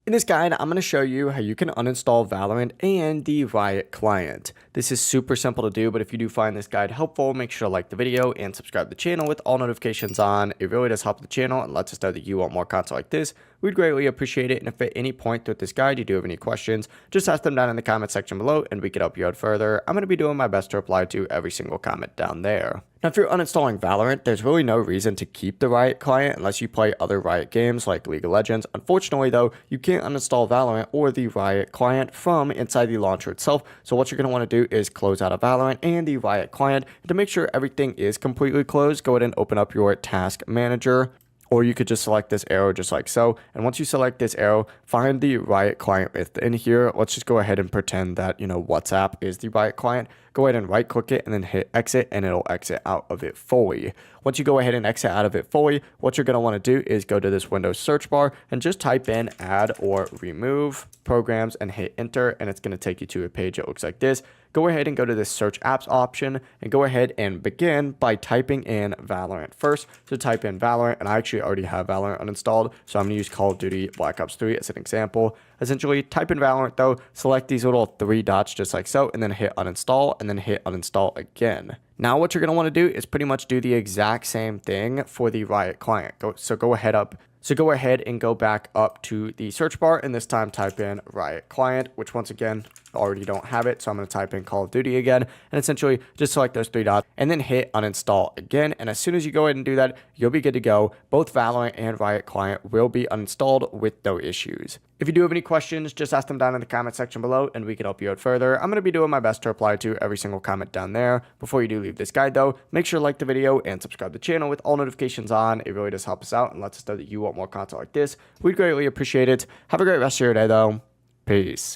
In this guide, I'm going to show you how you can uninstall Valorant and the Riot client. This is super simple to do, but if you do find this guide helpful, make sure to like the video and subscribe to the channel with all notifications on. It really does help the channel and lets us know that you want more content like this. We'd greatly appreciate it, and if at any point throughout this guide you do have any questions, just ask them down in the comment section below and we can help you out further. I'm going to be doing my best to reply to every single comment down there. Now, if you're uninstalling Valorant, there's really no reason to keep the Riot client unless you play other Riot games like League of Legends. Unfortunately, though, you can't uninstall Valorant or the Riot client from inside the launcher itself. So what you're going to want to do is close out of Valorant and the Riot client. And to make sure everything is completely closed, go ahead and open up your task manager. Or you could just select this arrow just like so. And once you select this arrow, find the Riot client within here. Let's just go ahead and pretend that, WhatsApp is the Riot client. Go ahead and right click it and then hit exit, and it'll exit out of it fully. Once you go ahead and exit out of it fully, what you're going to want to do is go to this Windows search bar and just type in add or remove programs and hit enter, and it's going to take you to a page that looks like this. Go ahead and go to this search apps option and go ahead and begin by typing in Valorant first. So type in Valorant, and I actually already have Valorant uninstalled, so I'm going to use Call of Duty Black Ops 3 as an example. Essentially, type in Valorant though, select these little three dots just like so, and then hit uninstall, and then hit uninstall again. Now what you're going to want to do is pretty much do the exact same thing for the Riot client. So go ahead and go back up to the search bar, and this time type in Riot client, which once again, already don't have it. So I'm going to type in Call of Duty again, and essentially just select those three dots and then hit uninstall again. And as soon as you go ahead and do that, you'll be good to go. Both Valorant and Riot client will be uninstalled with no issues. If you do have any questions, just ask them down in the comment section below and we can help you out further. I'm going to be doing my best to reply to every single comment down there. Before you do leave this guide though, make sure to like the video and subscribe to the channel with all notifications on. It really does help us out and lets us know that you want more content like this. We'd greatly appreciate it. Have a great rest of your day though. Peace.